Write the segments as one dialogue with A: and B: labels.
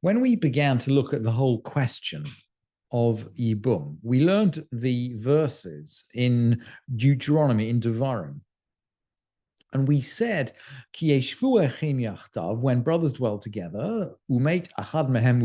A: When we began to look at the whole question of Yibum, we learned the verses in Deuteronomy, in Devarim. And we said, Ki yeshvu echem yachtav, when brothers dwell together, umeit achad mehem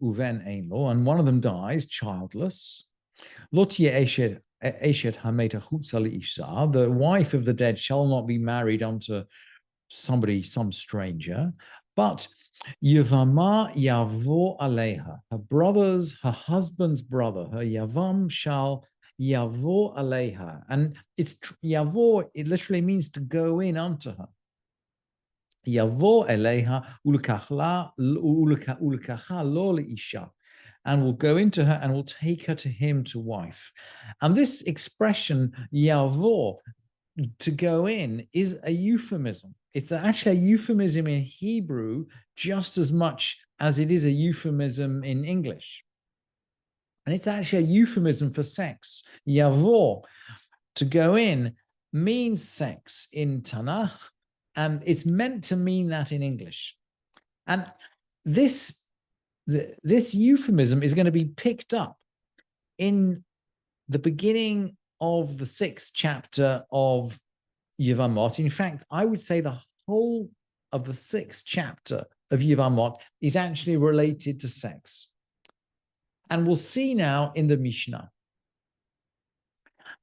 A: uven ein lo, and one of them dies childless, lo tieh eshet hamet achutza liisha, the wife of the dead shall not be married unto somebody, some stranger, but Yevamot yavo aleha, her husband's brother, her yavam shall yavo aleha, and it's yavo. It literally means to go in unto her. Yavo aleha ulkacha lo leisha, and will go into her and will take her to him to wife. And this expression yavo, to go in, is a euphemism. It's actually a euphemism in Hebrew just as much as it is a euphemism in English. And it's actually a euphemism for sex. Yavo, to go in, means sex in Tanakh, and it's meant to mean that in English. And this euphemism is going to be picked up in the beginning of the 6th chapter of Yevamot. In fact, I would say the whole of the 6th chapter of Yevamot is actually related to sex. And we'll see now in the Mishnah,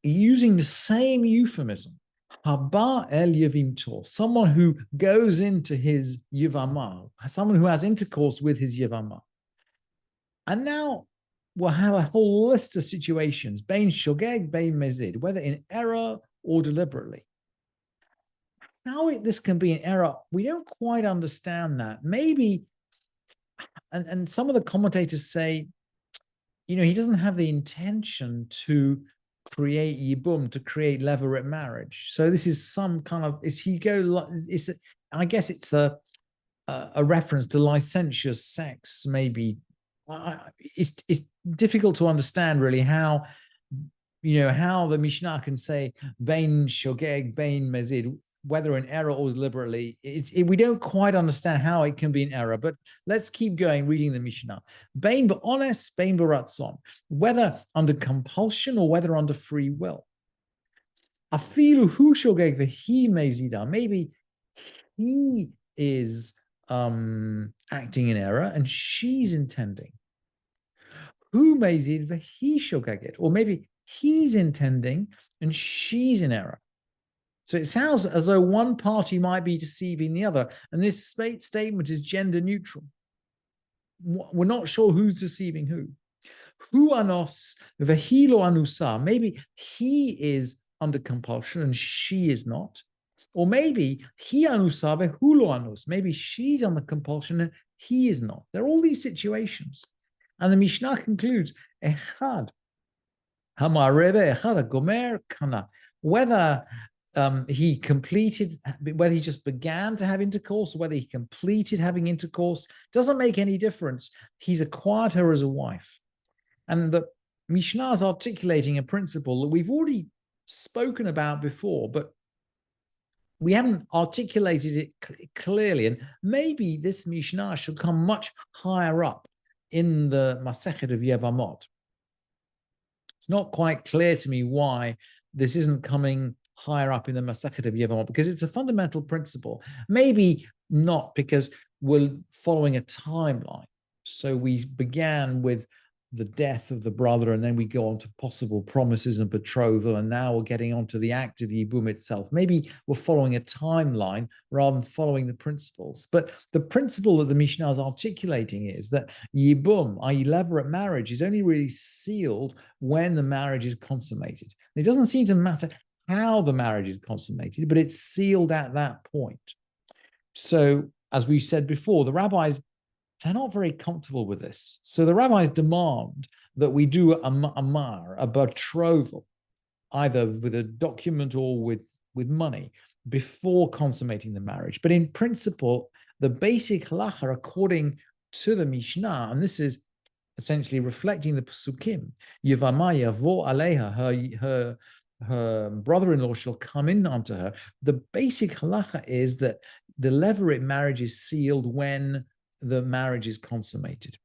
A: using the same euphemism, Haba el Yevimtor, someone who goes into his Yevamah, someone who has intercourse with his Yevamah. And now we'll have a whole list of situations, bein shogeg, bein mezid, whether in error or deliberately. How this can be an error, we don't quite understand that. Maybe, and some of the commentators say, he doesn't have the intention to create yibum, to create levirate marriage. So this is some kind of, I guess it's a reference to licentious sex, maybe. It's difficult to understand really how the Mishnah can say bein shogeg, bein mezid, whether in error or deliberately. We don't quite understand how it can be an error, but let's keep going reading the Mishnah. Bein ba'ones, bein b'ratzon, whether under compulsion or whether under free will. Afilu hu shogeg v'hi mezida, maybe he is acting in error and she's intending. Hu mezid v'hi shogeged, or maybe he's intending and she's in error. So it sounds as though one party might be deceiving the other, and this statement is gender neutral. We're not sure who's deceiving who. Hu anos v'hi lo anusa, maybe he is under compulsion and she is not. Or maybe he anusa v'hu lo anus, maybe she's under compulsion and he is not. There are all these situations. And the Mishnah concludes, Echad hamareve echad gomer kana, whether he just began to have intercourse, or whether he completed having intercourse, doesn't make any difference. He's acquired her as a wife. And the Mishnah is articulating a principle that we've already spoken about before, but we haven't articulated it clearly. And maybe this Mishnah should come much higher up in the Masechet of Yevamot. It's not quite clear to me why this isn't coming higher up in the Masechet of Yevamot, because it's a fundamental principle. Maybe not because we're following a timeline. So we began with the death of the brother, and then we go on to possible promises and betrothal, and now we're getting onto the act of Yibum itself. Maybe we're following a timeline rather than following the principles. But the principle that the Mishnah is articulating is that Yibum, i.e. levirate marriage, is only really sealed when the marriage is consummated. And it doesn't seem to matter how the marriage is consummated, but it's sealed at that point. So, as we said before, the rabbis, they're not very comfortable with this. So the rabbis demand that we do a betrothal, either with a document or with money, before consummating the marriage. But in principle, the basic halacha, according to the Mishnah, and this is essentially reflecting the Pesukim, Yevamah yavo aleha, her brother-in-law shall come in unto her. The basic halacha is that the levirate marriage is sealed when the marriage is consummated.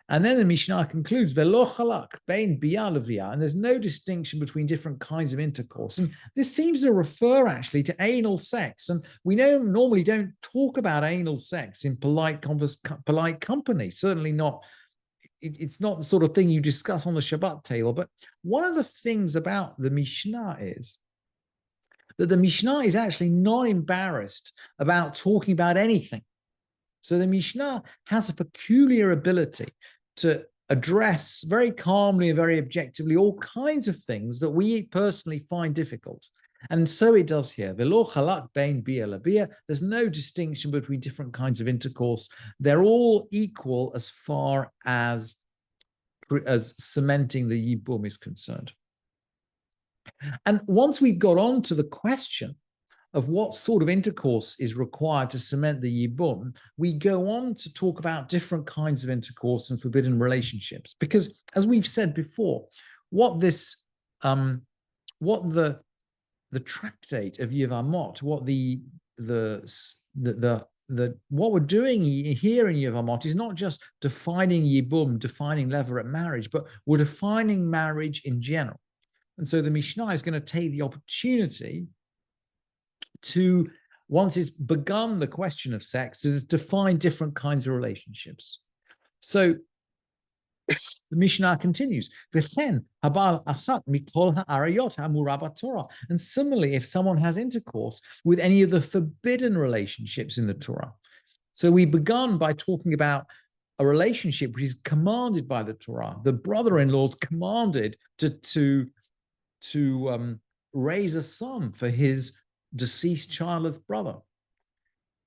A: And then the Mishnah concludes, Velo chalak bein bia levia, and there's no distinction between different kinds of intercourse. And this seems to refer actually to anal sex. And we normally don't talk about anal sex in polite company, certainly not. It's not the sort of thing you discuss on the Shabbat table. But one of the things about the Mishnah is that the Mishnah is actually not embarrassed about talking about anything. So the Mishnah has a peculiar ability to address very calmly and very objectively all kinds of things that we personally find difficult. And so it does here. There's no distinction between different kinds of intercourse. They're all equal as far as cementing the Yibum is concerned. And once we've got on to the question of what sort of intercourse is required to cement the Yibum, we go on to talk about different kinds of intercourse and forbidden relationships. Because as we've said before, what the tractate of Yevamot, what we're doing here in Yevamot is not just defining Yibum, defining levirate marriage, but we're defining marriage in general. And so the Mishnah is going to take the opportunity to, once it's begun the question of sex, to define different kinds of relationships. So the Mishnah continues, and similarly, if someone has intercourse with any of the forbidden relationships in the Torah. So we begun by talking about a relationship which is commanded by the Torah. The brother-in-law is commanded to raise a son for his deceased childless brother.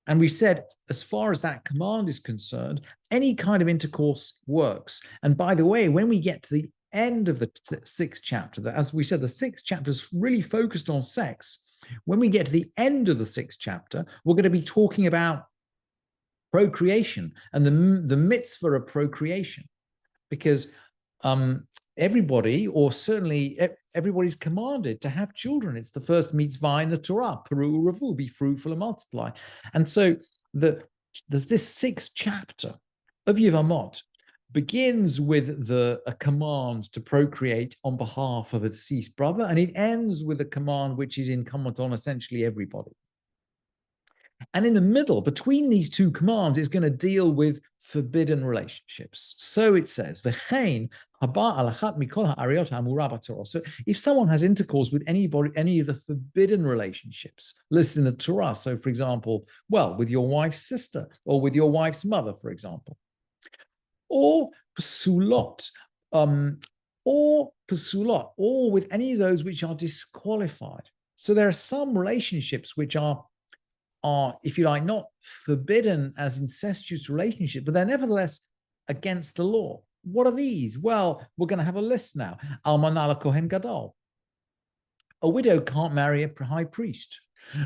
A: And we've said, as far as that command is concerned, any kind of intercourse works. And by the way, when we get to the end of the sixth chapter, as we said, the sixth chapter is really focused on sex. When we get to the end of the sixth chapter, we're going to be talking about procreation and the mitzvah of procreation, because everybody, or certainly everybody's commanded to have children. It's the first mitzvah in the Torah, Peru Ravu, be fruitful and multiply. And so there's this sixth chapter of Yevamot begins with a command to procreate on behalf of a deceased brother, and it ends with a command which is incumbent on essentially everybody. And in the middle, between these two commands, is going to deal with forbidden relationships. So it says, so if someone has intercourse with any of the forbidden relationships listed in the Torah, so for example, with your wife's sister, or with your wife's mother, for example, or psulot, or with any of those which are disqualified. So there are some relationships which are, if you like, not forbidden as incestuous relationship, but they're nevertheless against the law. What are these? Well, we're going to have a list now. Almanah Kohen Gadol. A widow can't marry a high priest.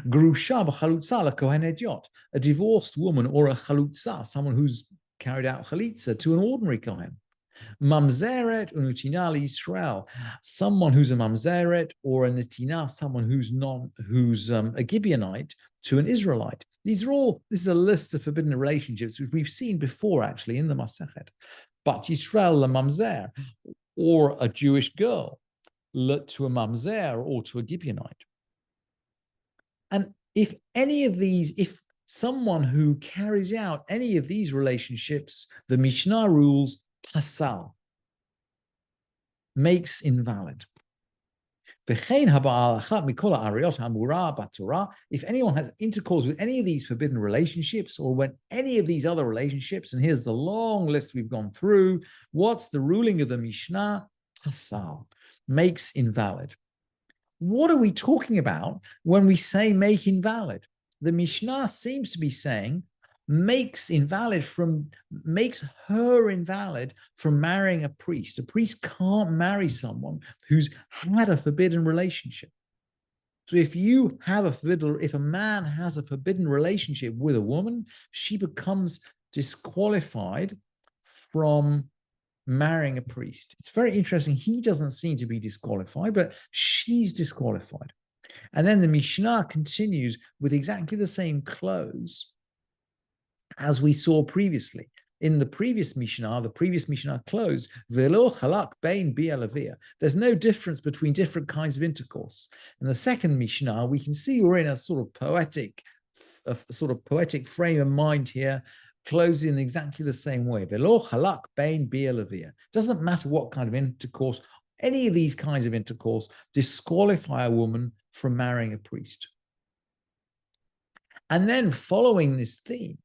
A: Grusha b'chalutza Kohen Ediot. A divorced woman or a chalutza, someone who's carried out chalitza, to an ordinary Kohen. Mamzeret unutina Yisrael, someone who's a mamzeret, or a netina, someone who's a Gibeonite, to an Israelite. This is a list of forbidden relationships which we've seen before actually in the Masechet. But Yisrael la mamzer, or a Jewish girl to a mamzer or to a Gibeonite. And if someone who carries out any of these relationships, the Mishnah rules pasal, makes invalid. If anyone has intercourse with any of these forbidden relationships, or when any of these other relationships, and here's the long list we've gone through, what's the ruling of the Mishnah? Pasal, makes invalid. What are we talking about when we say make invalid? The Mishnah seems to be saying makes her invalid from marrying a priest. A priest can't marry someone who's had a forbidden relationship. So if a man has a forbidden relationship with a woman, she becomes disqualified from marrying a priest. It's very interesting. He doesn't seem to be disqualified, but she's disqualified. And then the Mishnah continues with exactly the same close as we saw previously. In the previous Mishnah closed, Velo chalak bein bia levia. There's no difference between different kinds of intercourse. In the second Mishnah, we can see we're in a sort of poetic frame of mind here, closing in exactly the same way. Velo chalak bein bia levia. Doesn't matter what kind of intercourse, any of these kinds of intercourse disqualify a woman from marrying a priest. And then following this theme,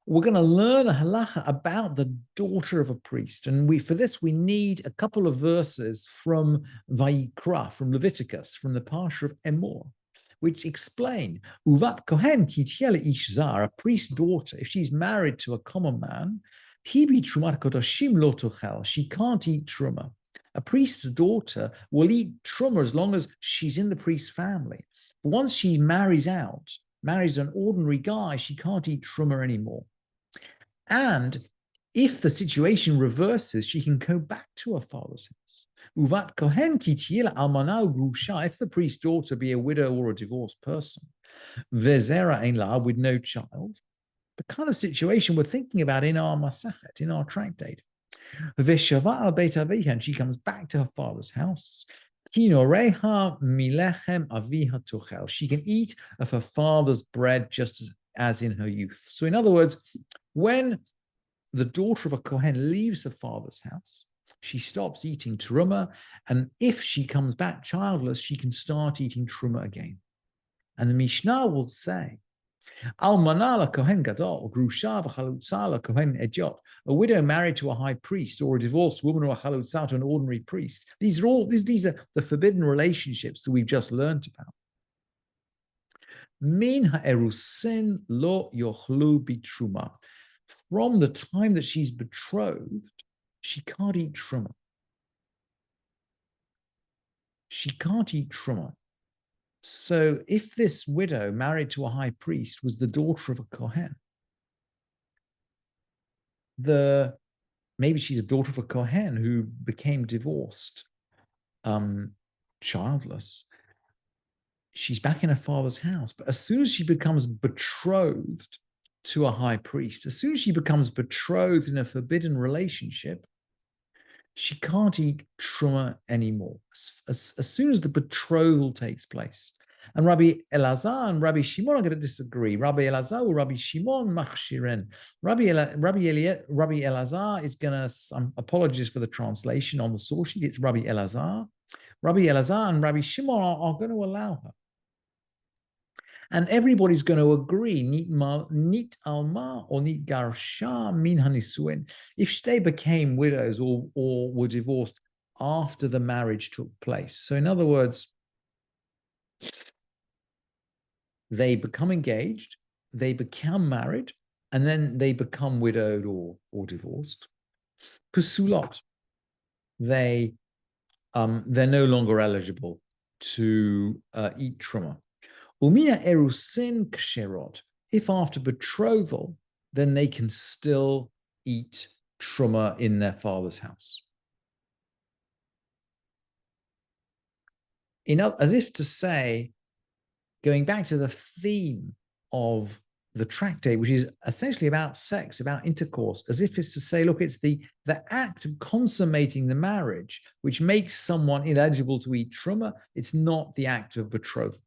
A: we're going to learn a halacha about the daughter of a priest. And for this, we need a couple of verses from Vayikra, from Leviticus, from the Parsha of Emor, which explain, Uvat Kohen kitiel ishzar, a priest's daughter, if she's married to a common man, hibi trumat kodashim lo tochel, she can't eat truma. A priest's daughter will eat truma as long as she's in the priest's family. But once she marries an ordinary guy, she can't eat truma anymore. And if the situation reverses, she can go back to her father's house. Uvat kohen kitiel almana grusha, if the priest's daughter be a widow or a divorced person, vezera ein la, with no child, the kind of situation we're thinking about in our masachet, in our tractate. Veshava al beit aviha, and she comes back to her father's house. Kinoreha milechem aviha tuchel, she can eat of her father's bread just as in her youth. So in other words, when the daughter of a Kohen leaves her father's house, she stops eating truma, and if she comes back childless, she can start eating truma again. And the Mishnah will say, Almana la Kohen gadol, grusha v'chalutza la Kohen ediot, a widow married to a high priest, or a divorced woman or a chalutza to an ordinary priest. These are the forbidden relationships that we've just learned about. Min ha'erusin lo yochlu bitruma. From the time that she's betrothed, she can't eat truma. She can't eat truma. So if this widow married to a high priest was the daughter of a Kohen, maybe she's a daughter of a Kohen who became divorced, childless. She's back in her father's house. But as soon as she becomes betrothed to a high priest, as soon as she becomes betrothed in a forbidden relationship, she can't eat truma anymore. As soon as the betrothal takes place. And Rabbi Elazar and Rabbi Shimon are going to disagree. Rabbi Elazar or Rabbi Shimon machshiren. Rabbi Elazar is going to, apologies for the translation on the source sheet, it's Rabbi Elazar. Rabbi Elazar and Rabbi Shimon are going to allow her. And everybody's going to agree, nit alma or nit garsha min hanisuin, if they became widows or were divorced after the marriage took place. So in other words, they become engaged, they become married, and then they become widowed or divorced. Pesulot, they're no longer eligible to eat truma. Umina erusin ksherot. If after betrothal, then they can still eat truma in their father's house. As if to say, going back to the theme of the tractate, which is essentially about sex, about intercourse, as if it's to say, look, it's the act of consummating the marriage which makes someone ineligible to eat truma. It's not the act of betrothal.